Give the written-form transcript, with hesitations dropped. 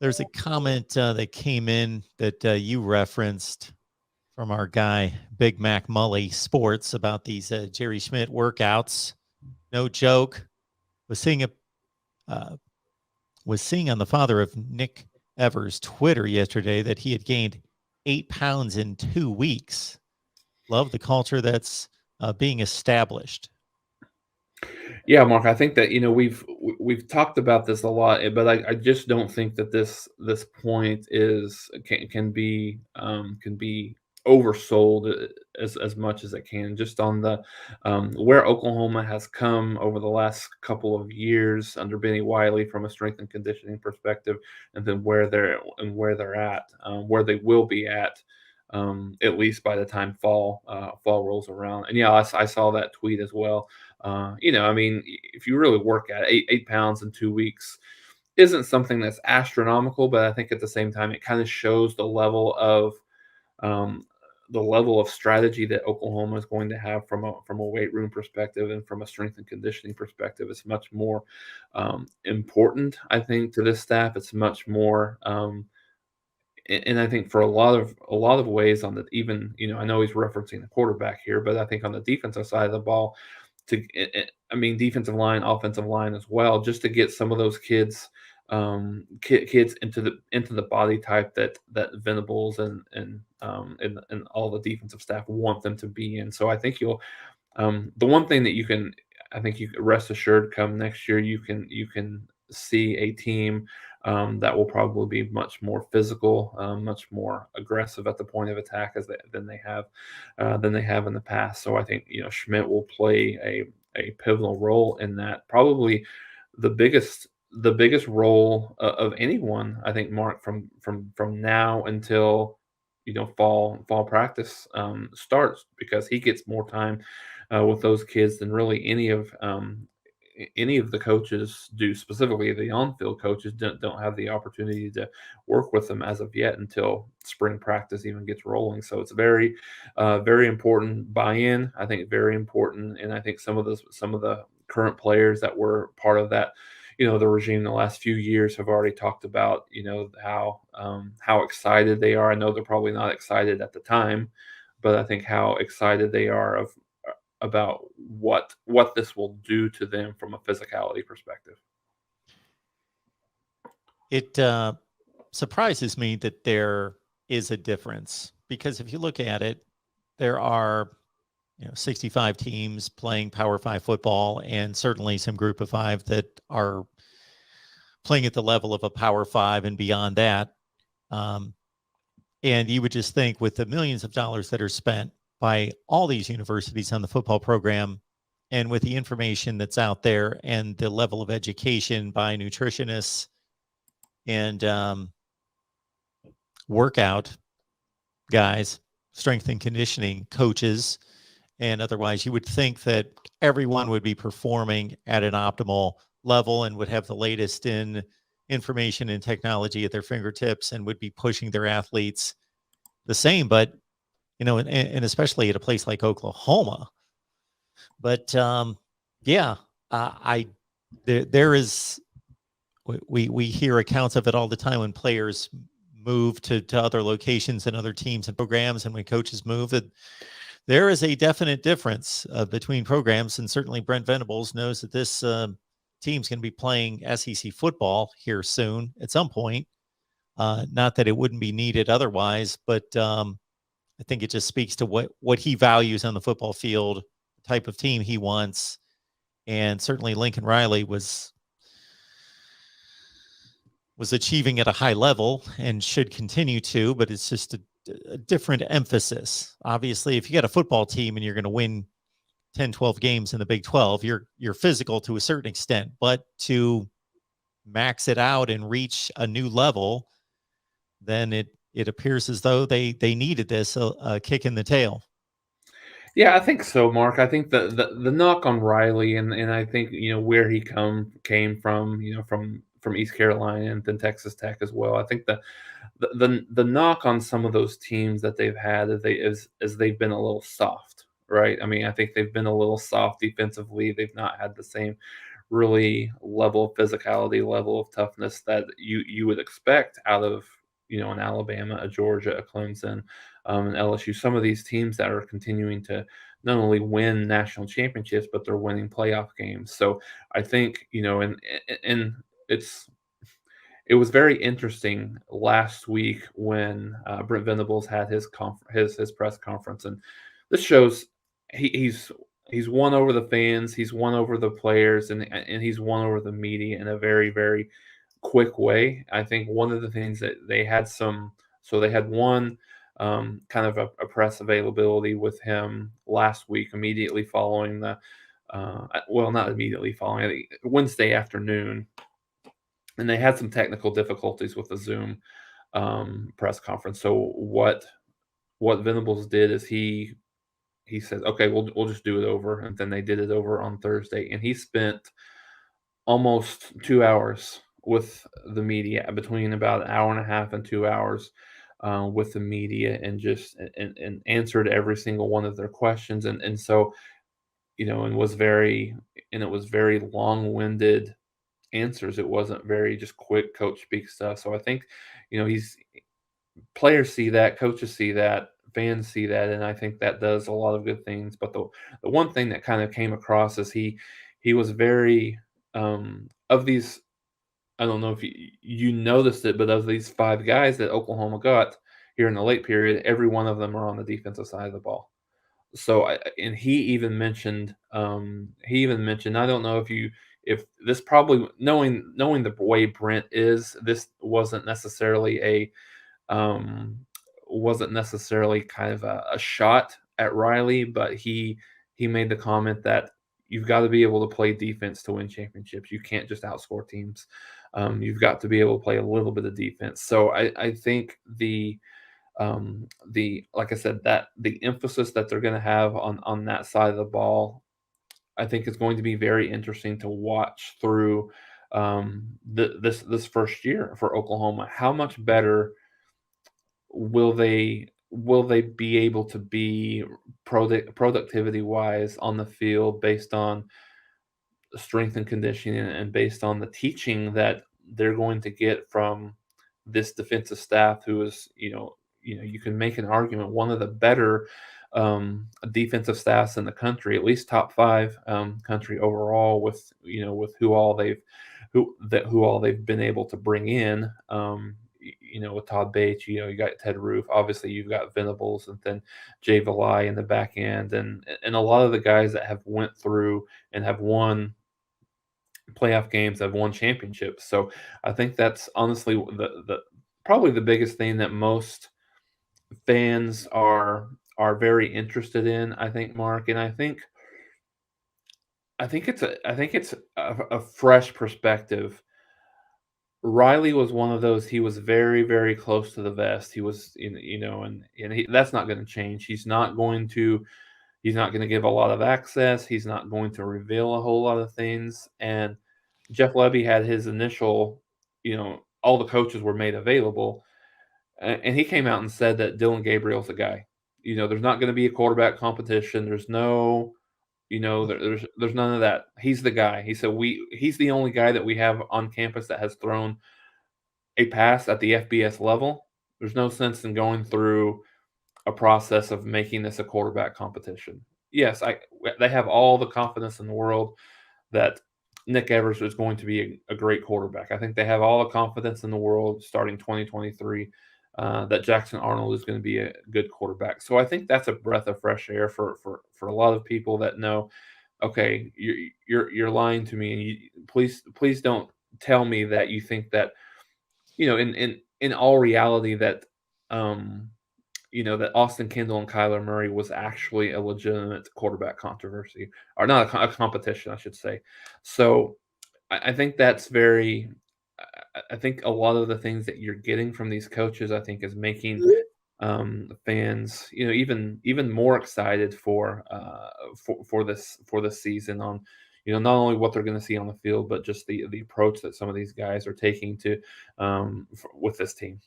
There's a comment that came in that you referenced from our guy, Big Mac Mully Sports, about these Jerry Schmidt workouts. No joke. Was seeing uh, on the father of Nick Evers' Twitter yesterday that he had gained 8 pounds in 2 weeks. Love the culture that's being established. Yeah, Mark, I think that we've talked about this a lot, but I just don't think that this point can be oversold as much as it can. Just on the where Oklahoma has come over the last couple of years under Benny Wiley from a strength and conditioning perspective, and then where they're at, where they will be at least by the time fall rolls around. And yeah, I saw that tweet as well. I mean, if you really work at it, 8 pounds in 2 weeks isn't something that's astronomical, but I think at the same time it kind of shows um, the level of strategy that Oklahoma is going to have from a weight room perspective and from a strength and conditioning perspective. It's much more important, I think, to this staff. It's much more. And I think for a lot of ways on the even I know he's referencing the quarterback here, but I think on the defensive side of the ball, I mean defensive line, offensive line as well, just to get some of those kids into the body type that Venables and all the defensive staff want them to be in. So I think the one thing that I think you can rest assured come next year, you can see a team that will probably be much more physical, much more aggressive at the point of attack than they have in the past. So I think Schmidt will play a pivotal role in that. Probably the biggest role of anyone, I think, Mark, from now until fall practice starts, because he gets more time with those kids than really any of the coaches do. Specifically, the on-field coaches don't have the opportunity to work with them as of yet until spring practice even gets rolling. So it's very important buy-in. I think very important, and I think some of the current players that were part of that, the regime in the last few years have already talked about, how excited they are. I know they're probably not excited at the time, but I think how excited they are about what this will do to them from a physicality perspective. It surprises me that there is a difference, because if you look at it, there are 65 teams playing Power 5 football, and certainly some Group of 5 that are playing at the level of a Power 5 and beyond that. And you would just think, with the millions of dollars that are spent by all these universities on the football program, and with the information that's out there and the level of education by nutritionists and workout guys, strength and conditioning coaches, and otherwise, you would think that everyone would be performing at an optimal level and would have the latest in information and technology at their fingertips and would be pushing their athletes the same. But and especially at a place like Oklahoma. But yeah, there is, we hear accounts of it all the time when players move to other locations and other teams and programs, and when coaches move, that there is a definite difference between programs. And certainly Brent Venables knows that this team's going to be playing SEC football here soon at some point. Not that it wouldn't be needed otherwise, but I think it just speaks to what he values on the football field, the type of team he wants. And certainly Lincoln Riley was achieving at a high level and should continue to, but it's just a different emphasis. Obviously, if you got a football team and you're going to win 10, 12 games in the Big 12, you're physical to a certain extent, but to max it out and reach a new level, then it appears as though they needed this a kick in the tail. Yeah, I think so, Mark. I think the knock on Riley, and I think where he came from, from East Carolina and then Texas Tech as well. I think the knock on some of those teams that they've had is they've been a little soft, right? I mean, I think they've been a little soft defensively. They've not had the same really level of physicality, level of toughness that you would expect out of an Alabama, a Georgia, a Clemson, and LSU. Some of these teams that are continuing to not only win national championships, but they're winning playoff games. So I think and it's it was very interesting last week when Brent Venables had his press conference, and this shows he's won over the fans, he's won over the players, and he's won over the media in a very very quick way. I think one of the things that they had one kind of a press availability with him last week immediately following not immediately following, I think Wednesday afternoon, and they had some technical difficulties with the Zoom press conference. So what Venables did is he said, "Okay, we'll just do it over," and then they did it over on Thursday, and he spent almost 2 hours with the media, between about an hour and a half and 2 hours. With the media, and just and answered every single one of their questions, and so and it was very long-winded answers. It wasn't very just quick coach speak stuff. So I think, he's players see that, coaches see that, fans see that, and I think that does a lot of good things. But the one thing that kind of came across is he was very of these. I don't know if you noticed it, but of these five guys that Oklahoma got here in the late period, every one of them are on the defensive side of the ball. So and he even mentioned, I don't know if this, probably knowing the way Brent is, this um wasn't necessarily kind of a shot at Riley, but he made the comment that you've got to be able to play defense to win championships. You can't just outscore teams. You've got to be able to play a little bit of defense. So I think like I said, that the emphasis that they're going to have on that side of the ball, I think is going to be very interesting to watch through this first year for Oklahoma. How much better will they be able to be productivity wise on the field, based on strength and conditioning, and based on the teaching that they're going to get from this defensive staff, who is, you can make an argument, one of the better defensive staffs in the country, at least top five country overall, with who all they've been able to bring in. With Todd Bates, you got Ted Roof, obviously you've got Venables, and then Jay Valai in the back end, and a lot of the guys that have went through and have won playoff games, have won championships. So I think that's honestly the probably the biggest thing that most fans are very interested in, I think, Mark. And I think it's a fresh perspective. Riley was one of those. He was very, very close to the vest. He was, that's not going to change. He's not going to give a lot of access. He's not going to reveal a whole lot of things. And Jeff Levy had his initial, all the coaches were made available, and he came out and said that Dylan Gabriel's the guy. There's not going to be a quarterback competition. There's no, there's none of that. He's the guy. He said he's the only guy that we have on campus that has thrown a pass at the FBS level. There's no sense in going through a process of making this a quarterback competition. Yes, they have all the confidence in the world that Nick Evers is going to be a great quarterback. I think they have all the confidence in the world starting 2023 that Jackson Arnold is going to be a good quarterback. So I think that's a breath of fresh air for a lot of people that know, okay, you're lying to me, and please don't tell me that you think that, in all reality, that that Austin Kendall and Kyler Murray was actually a legitimate quarterback controversy, or not a competition, I should say. So I think that's very. I think a lot of the things that you're getting from these coaches, I think, is making fans, even more excited for this season, on not only what they're going to see on the field, but just the approach that some of these guys are taking with this team.